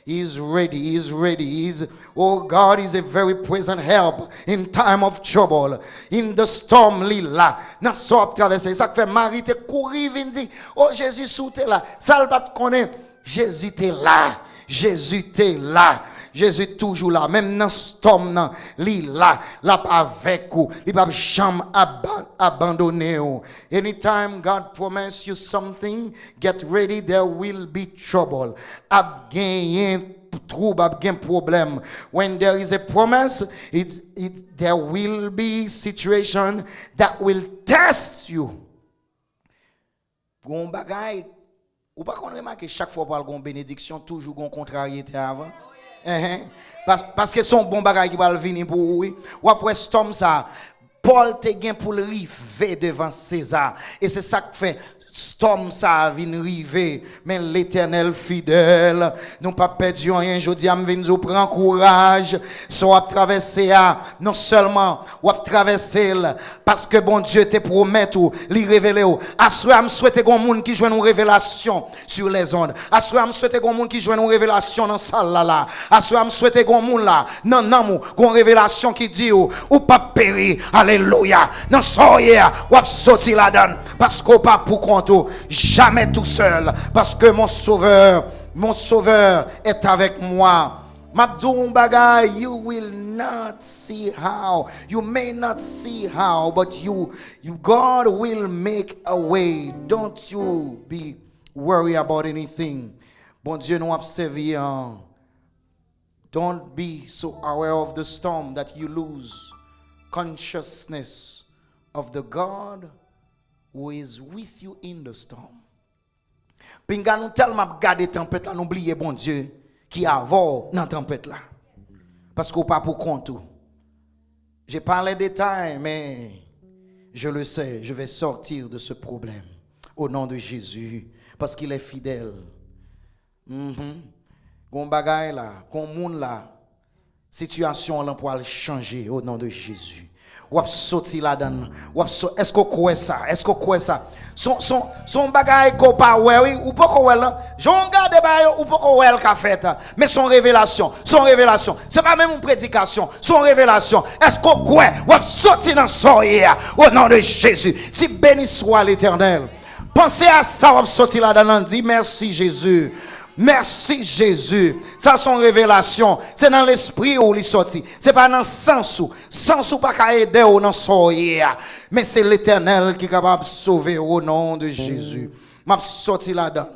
He is ready. He is ready. He is, oh God is a very present help in time of trouble. In the storm, là. Dans sort traverser. Ça fait Marie te courir vinn dit, oh Jésus sous t'es là. Ça pas te connaît. Jésus t'es là. Jésus t'es là. Jésus toujours là, même dans storm nan, li là, avec vous, il pas jamais abandonner vous. Anytime God promise you something, get ready, there will be trouble. Ab gagné trouble, ab gain problem. When there is a promise, there will be situation that will test you. Gon bagay, ou pas qu'on remarque chaque fois pour gon bénédiction toujours gon contrariété avant. Parce que son bon bagage qui va venir pour oui. Ou après storm ça, Paul te gen pour le river devant César. Et c'est ça qui fait storm ça vient river. Mais l'Éternel fidèle, nous pas perdu rien. Je dis à m'vin prend courage. Soit traverser non seulement ou traverser parce que bon Dieu te promet ou lui révéler ou. Assoir me souhaiter gon monde qui joue une révélation sur les ondes. Assoir me souhaiter gon monde qui joue une révélation dans salle là. Assoir me souhaiter gon monde là non gon révélation qui dit ou pas périr. Alléluia. Non soyez ou sorti là-dedans parce qu'on pas pour compte jamais tout seul parce que mon sauveur est avec moi. Mabdou bagay, you will not see how. You may not see how, but God will make a way. Don't you be worried about anything. Bon Dieu nous observe. Don't be so aware of the storm that you lose consciousness of the God who is with you in the storm. Pinga nous tellement garder tempête là, n'oubliez bon Dieu qui avant dans tempête là. Parce qu'on pas pour compte tout. J'ai pas les détails mais je le sais, je vais sortir de ce problème au nom de Jésus parce qu'il est fidèle. Gon bagay là, gon moun là, situation là pour changer au nom de Jésus. Ou sorti là-dedans. Est-ce qu'on croit ça? Est-ce qu'on croit ça? Son bagay ko pa oui ou pas ko là. J'on garde ba ou pas ko le ka fait. Mais son révélation. C'est pas même une prédication, son révélation. Est-ce qu'on croit? Ou sorti dans soyez au nom de Jésus. Si béni soit l'Éternel. Pensez à ça ou sorti là-dedans, dit merci Jésus. Merci Jésus. Ça son révélation. C'est dans l'esprit où il sorti. C'est pas dans le sens où. Sens où pas qu'à aider ou dans soyer. Mais c'est l'Éternel qui est capable de sauver au nom de Jésus. M'a sorti là-dedans.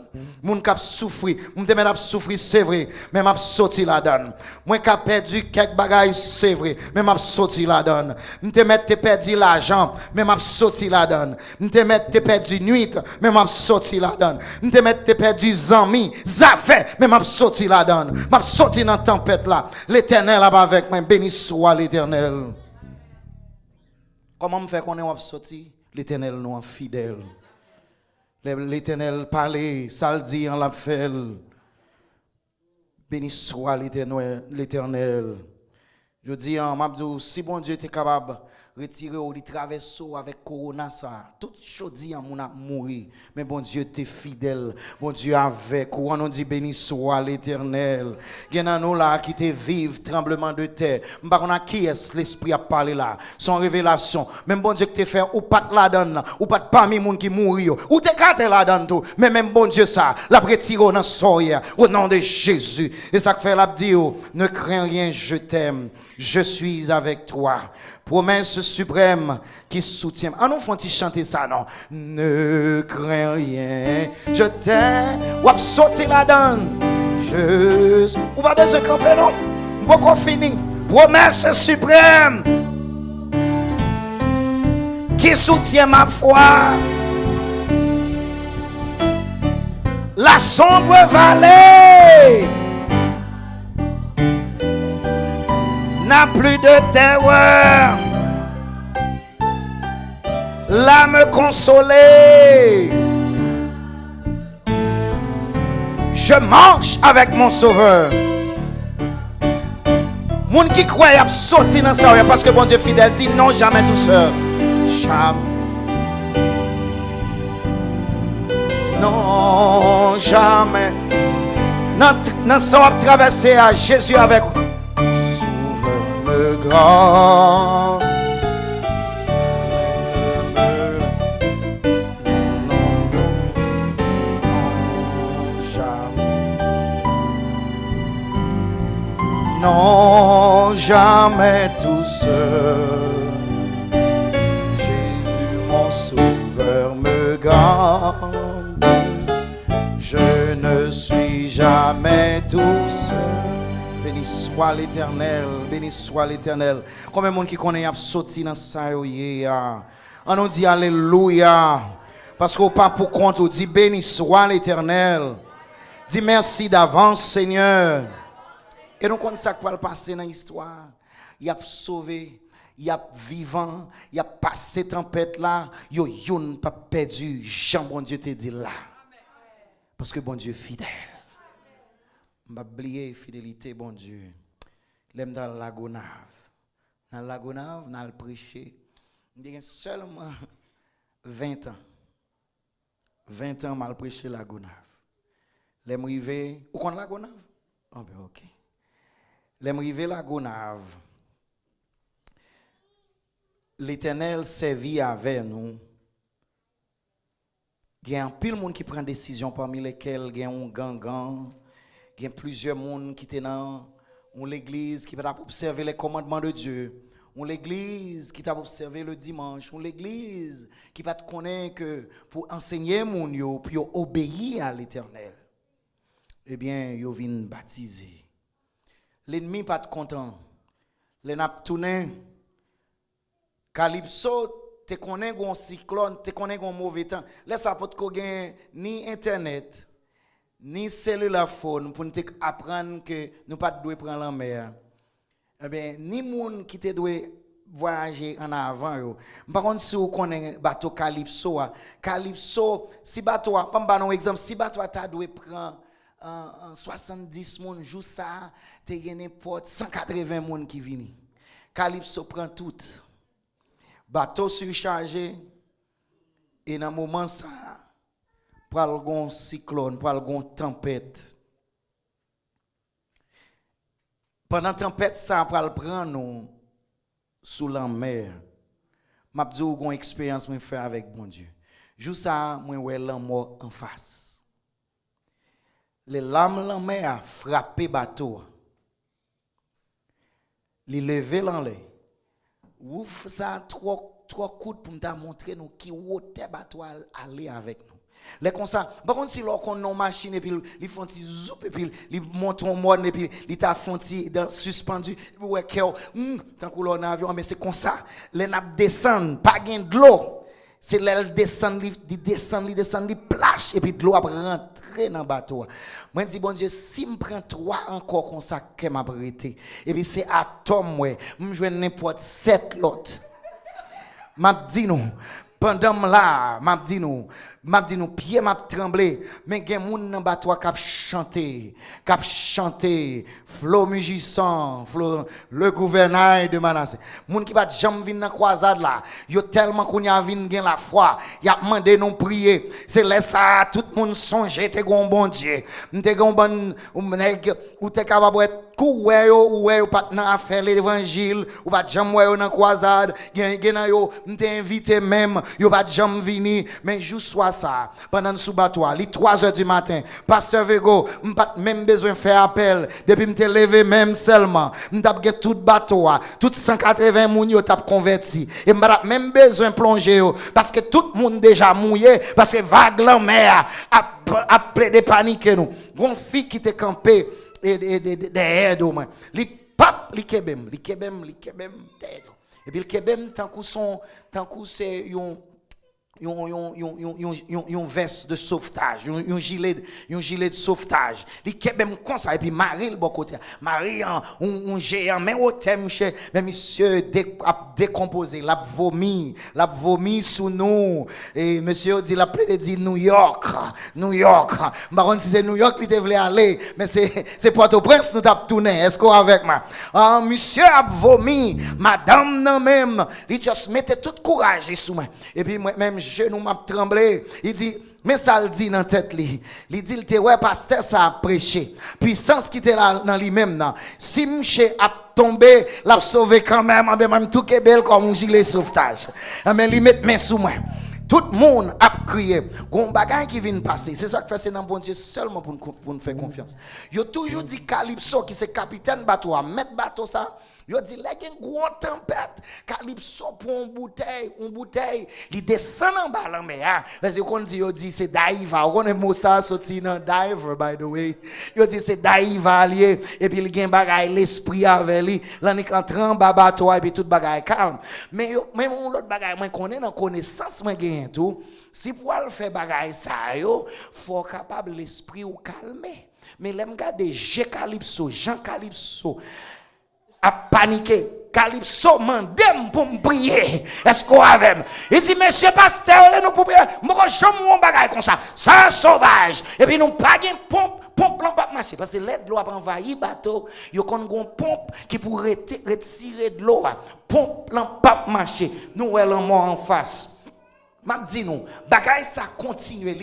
Moun k'ap souffri, m'te men ap souffri c'est vrai, mais m'a sorti là-dedans. Moi k'ap perdu quelques bagages c'est vrai, mais m'a sorti là-dedans. M'te met te perdu l'argent, mais m'a sorti là-dedans. M'te met te perdu nuit, mais m'a sorti là-dedans. M'te met te perdu amis, affaires, mais m'a sorti là-dedans. M'a sorti dans tempête là. L'Éternel là avec moi, béni soit l'Éternel. Comment me fait qu'on est sorti? L'Éternel nous est fidèle. L'Éternel parlait, ça le dit en la fait. Béni soit l'Éternel. Je dis, si bon Dieu était capable de retirer ou de traverser avec Corona, ça, toute chose dit en mon a mouru. Mais bon Dieu t'es fidèle. Bon Dieu avec. Ou on dit béni soit l'Éternel. Il y en a nous là qui te vivent tremblement de terre. On a qui est l'esprit a parlé là. Son révélation. Même bon Dieu que te fait ou pas là-dedans. Ou pas parmi moun qui mourent. Ou te kate là-dedans tout. Mais même bon Dieu ça. La retire dans soya. Au nom de Jésus. Et ça fait la dit, ne crains rien, je t'aime. Je suis avec toi. Promesse suprême qui soutient. Ah non, faut-il chanter ça, non? Ne crains rien. Je t'aime. Ou ap sorti là-dedans. Ou pas besoin de camper, non? Beaucoup fini. Promesse suprême qui soutient ma foi. La sombre vallée n'a plus de terreur. L'âme consolée. Je marche avec mon sauveur. Moun qui croit y a sorti dans ça parce que bon Dieu fidèle dit non jamais tout seul. Jamais. Non jamais. Dans ça on traverser à Jésus avec le grand. Non, jamais tout seul. Jésus, mon sauveur, me garde. Je ne suis jamais tout seul. Béni soit l'Éternel, béni soit l'Éternel. Combien de monde qui connaît a sauté dans ça? On nous dit alléluia. Parce qu'on pas pour compte, on dit béni soit l'Éternel. Dis merci d'avance, Seigneur. Et donc, on sait quoi le passer dans l'histoire. Il a sauvé, il a vivant, il a passé tempête là. Il n'a pas perdu. Jean, bon Dieu te dit là. Parce que bon Dieu est fidèle. Je vais oublier fidélité, bon Dieu. L'aime dans la Lagonave. Dans la Lagonave, dans le prêcher. Il y a seulement 20 ans. 20 ans, mal prêché la Lagonave. L'aime arrivé. Où qu'on la Lagonave? Oh, ben ok. L'aime arrivé la Lagonave. L'Éternel servit avec nous. Il y a un pile de monde qui prend des décisions parmi lesquelles il y a un gangan. Il y a plusieurs monde qui sont dans l'église qui va observer les commandements de Dieu. L'église qui t'a observé le dimanche. L'église qui va te connaître que pour enseigner mon yo, pour obéir à l'Éternel. Eh bien, yo vient baptiser. L'ennemi pas content. Les n'a tourné. Calypso te connaît gon cyclone, te connaît gon mauvais temps. Laisse ça pas te gagner ni internet, ni cellulaire phone pour nous apprendre que nous pas doit prendre la mer. Eh bien, ni moun qui te doit voyager en avant yo. Par contre si vous connaissez bateau Calypso, Calypso si bateau comme un exemple, si bateau ta doit prendre 70 moun jou ça, te gen n'importe 180 moun qui vini. Calypso prend tout. Bateau surchargé et dans moment ça pour un cyclone, pour une tempête. Pendant la tempête ça pour le prendre nous sous la mer. M'a dit une expérience me faire avec bon Dieu. Jou ça moi ouais l'amour en face. les lames la mer a frappé bateau. Li levé l'en l'air. Ouf ça trois coups pour me montrer nous qui wote bateau aller avec nous. Les comme ça, par contre si l'on a une machine et puis ils font petit zoup et puis ils montent en mode et puis ils t'a font dans suspendu ouais tant que l'on a avion mais c'est comme ça les n'a descendent pas gain de l'eau c'est l'aile descend il plash et puis de l'eau a rentrer dans bateau moi dis bon Dieu si me prend trois encore comme ça que m'a prêté et puis c'est atome ouais me joindre n'importe 7 l'autre m'a dit nous pendant là m'a dit nous pied m'a tremblé mais gen moun nan bateau k'ap chanter flot mugissant flot le gouvernail de Manassé moun qui pas jamais vinn dans croisade là yo tellement qu'on y a vinn gen la foi y a demandé nous prier c'est là ça tout monde songer te gon bon Dieu te gon bon nèg ou te capable être ouais ou pas nan affaire l'évangile ou pas jamais ouais dans croisade gen yo m'te invité même yo pas jamais vini mais jou soit ça pendant sous bateau les 3h du matin pasteur Vego m'pas même besoin faire appel depuis m'te levé même seulement m't'a get tout bateau tout 180 moun yo t'a converti et m'pas même besoin plonger parce que tout monde déjà mouillé parce que vague la mer a plaidé panique nous gon fille qui était campé et derrière d'eau li pap li kebem et puis le kebem tant que c'est yon veste de sauvetage, yon gilet de sauvetage. Li kebem comme ça et puis Marie le bon côté. Marie un géant mais au thème mais monsieur a décomposé, l'a vomi sous nous et monsieur dit la plaide dit New York. Baron si c'est New York il devait aller mais c'est Port-au-Prince nous t'a tourné. Est-ce qu'on avec moi? Monsieur a vomi, madame non même, il juste mettait tout courage sous moi. Et puis moi même genou m'a tremblé. Il dit mais ça le dit dans tête li. Il dit te ouais pasteur ça a prêché. Puissance qui était là dans lui-même là. Si monsieur a tombé, l'a sauvé quand même, même tout est belle comme un gilet sauvetage. Mais il met main sous moi. Tout le monde a crié. Gon bagay qui vient passer. C'est ça que fait c'est dans bon Dieu seulement pour nous faire confiance. Yo toujours dit Calypso qui c'est capitaine bateau à mettre bateau ça. Yo dit là une grosse tempête, Calypso pour une bouteille, il descend en bas la mer. Parce que qu'on dit yo dit c'est diver, on est mot ça sorti dans diver by the way. Yo dit c'est diver lié et puis il gagne bagaille l'esprit avec lui, là il entre en bas bateau et puis tout bagaille calme. Mais même l'autre bagaille moi connais dans connaissance moi gagne tout. Si pour le faire bagaille ça yo, faut capable l'esprit ou calmer. Mais l'aime garder Jean Calypso a paniqué. Calypso mandem pour me prier. Est-ce qu'on avait? Il dit, monsieur pasteur, nous pour prier. Moi, jamais un bagage comme ça. Ça sauvage. Et puis, nous pas une pompe l'en pas marcher. Parce que l'aide de l'eau a envahi le bateau. Il y a une pompe qui pourrait retirer de l'eau. Pompe l'en pas marcher. Nous, elle en mort en face. M'a dit nous, bagay ça continue.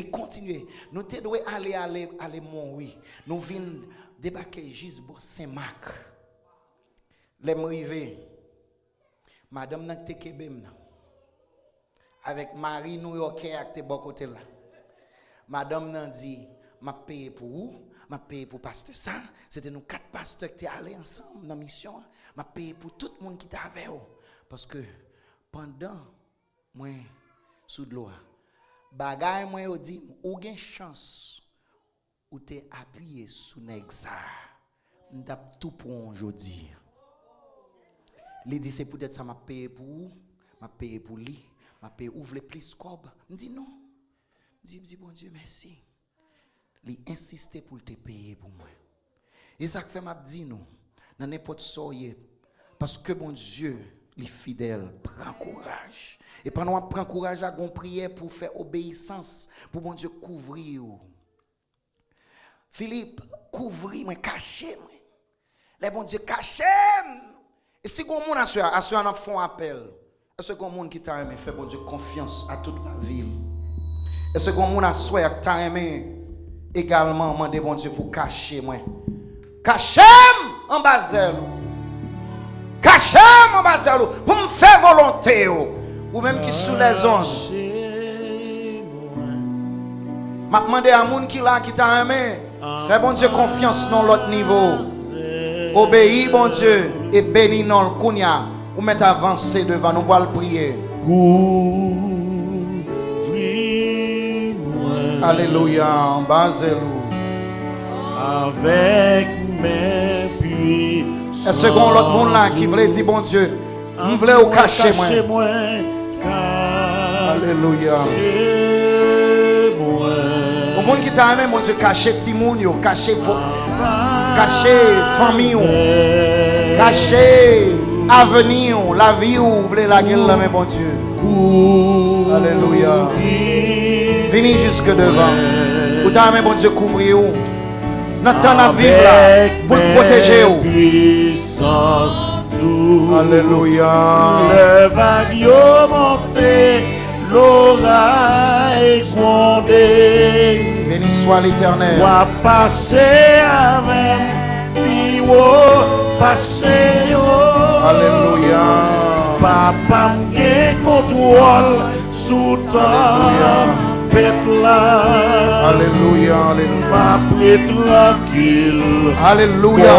Nous te doit aller mon oui. Nous venons débarquer juste pour Saint-Marc. Les m'rivé. Madame n'a te kebem avec Marie New Yorkais ak te bon côté là. Madame n'a dit m'a payé pour vous, m'a payé pour pasteur ça, c'était nous 4 pasteurs qui étaient allés ensemble dans mission, m'a payé pour tout le monde qui était avec vous parce que pendant moi sous de l'eau bagay moi yo dit ou gen chance ou te appuyé sous nèg ça. M't'a tout pour aujourd'hui. Il dit c'est peut-être ça m'a payé pour vous, m'a payé pour lui, m'a payé ouvre plus cob. Il dit non. Il dit bon Dieu merci. Il insistait pour te payer pour moi. Et ça que fait m'a dit non, dans n'importe soyez parce que bon Dieu, il est fidèle, prend courage. Et pendant qu'on prend courage à gon prière pour faire obéissance pour bon Dieu couvrir. Philippe, couvrir moi cacher moi. Les bon Dieu cacher. Et si vous avez un appel, est-ce que vous avez qui t'a aimé, fait bon Dieu confiance à toute la ville? Est-ce que vous avez qui t'a aimé également, demander bon Dieu pour cacher moi? Cacher en bas cacher en bas pour me faire volonté, ou même qui sous les ondes. Je demande à moun qui là qui t'a aimé, Fais, bon Dieu, confiance dans l'autre niveau. Obéis, bon Dieu, et bénis dans le kounia. Ou met avancer devant nous pour le prier. Alléluia, basez-nous. Avec mes puissances. Est-ce qu'on l'autre monde là qui voulait dire, bon Dieu, nous voulons cacher moi. Alléluia. Au monde qui t'a aimé, mon Dieu, cacher Timoun, cacher famille, cacher avenir, la vie où vous voulez la gueule là, mon Dieu. Alléluia. Venez jusque devant. Vous t'as aimé, mon Dieu, couvrir vous. Notre temps à vivre là, pour le protéger vous. Alléluia. Le vague monté, l'oreille grondée. Béni soit l'Éternel. Wa passer avec Biwo passer yo. Alléluia. Papa m'ge contrôle sous temps bête là. Alléluia. Alléluia. Ma prête tranquille. Alléluia.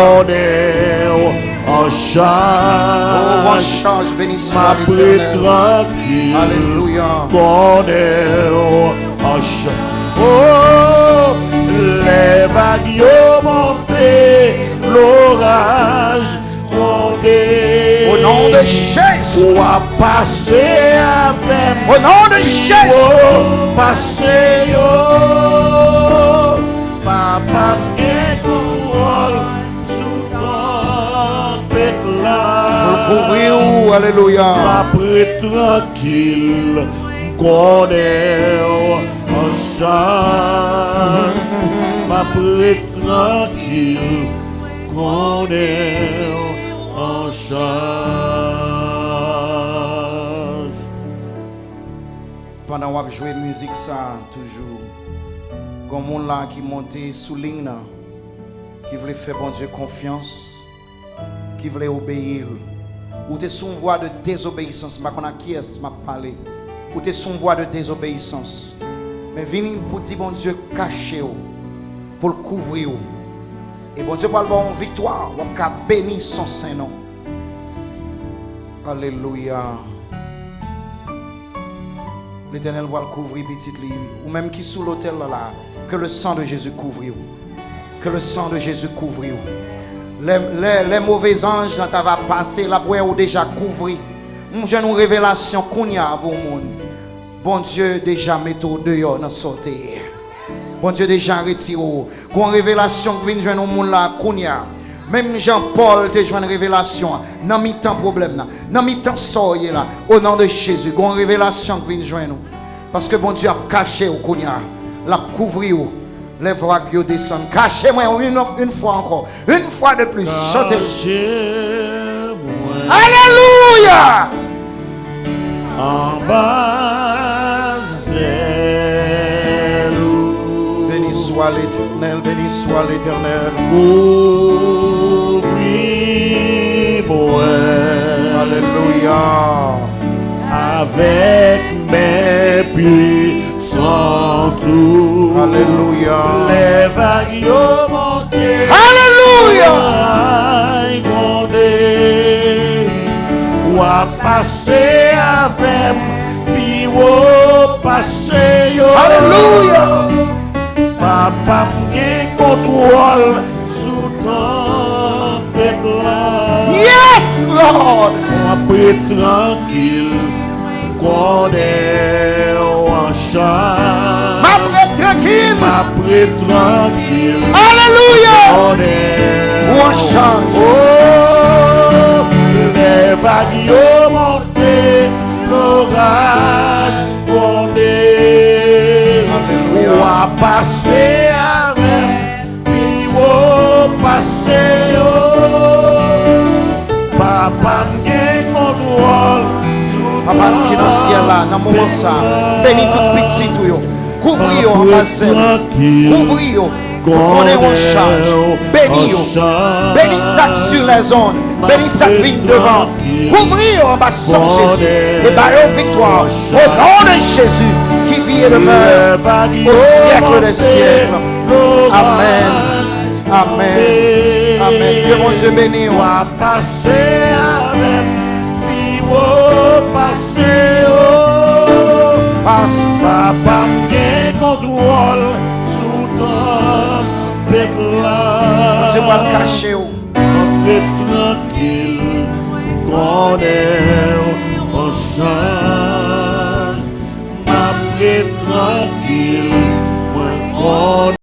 En charge. Oh, en charge. Béni soit Ma prête l'Éternel. tranquille. Alléluia. En charge. Oh, les vagues montées, l'orage grondé. Au nom de Jésus. On va passer avec. Au nom de Jésus. Passer yo. Papa bien contrôle sous tempête là. Couvrir. Alléluia. Ma prête tranquille. Qu'on est en charge, ma prête tranquille, qu'on est en charge. Pendant qu'on joué musique ça toujours, comme on là qui montait sous ligne, qui voulait faire bon Dieu confiance, qui voulait obéir, ou t'es sous une voie de désobéissance, ma qu'on a qui est m'a parlé. Ou t'es son voie de désobéissance. Mais venez pour dire, bon Dieu, cachez-vous. Pour le couvrir. Et bon Dieu, pour le bon victoire. On va bénir son Saint-Nom. Alléluia. L'Éternel va le couvrir, petite livre. Ou même qui sous l'autel là. Que le sang de Jésus couvre. Que le sang de Jésus couvre. Les mauvais anges, là, va passer. La poêle ou déjà couvrir. J'ai une révélation qu'on y a pour le monde. Bon Dieu déjà met au dehors dans sortir. Bon Dieu déjà retiré. Une révélation qui vient dans le monde là qu'on y a. Même Jean-Paul te joint une révélation. Dans mi-temps problème dans mi-temps soyez là. Au nom de Jésus, une révélation qui vient joindre nous. Parce que bon Dieu a caché au qu'on y a. L'a couvrir. Les vagues qui descendent. Cachez-moi une fois encore. Une fois de plus. Chantez. Alléluia. En bas, béni soit l'Éternel, béni soit l'Éternel. Ouvris-moi. Alléluia. Avec mes puissants tours. Alléluia. Les vagues montées. Alléluia. Ou à passer avec Biwo passer yo. Alléluia. Papa m'gen contrôle sous tempête là. Yes, Lord. Après tranquille, qu'on est en charge. Après tranquille. Après tranquille. Alléluia. On est en charge. Oh, les vagues montées, l'orage grondé. Alléluia. On va passer avec, puis on passer. Papa m'gen contrôle. Papa qui est dans le ciel là, dans le moment ça. Bénis tout petit tout yo. Couvrir en bas. Couvrir. Qu'on est en charge. Bénis yo. Bénis ça sur les zones. Bénis ça qui vient devant. Couvrir en bas sans Jésus. Et bailler victoire. Au nom de Jésus qui vit et demeure au siècle des siècles. Amen. Amen. Amen. Que mon Dieu bénisse. Va passer avec, puis passer Passe. Papa bien contrôle sous ton pécla. Je vais le cacher. Tranquille, qu'on est ensemble. Ma tranquille, moi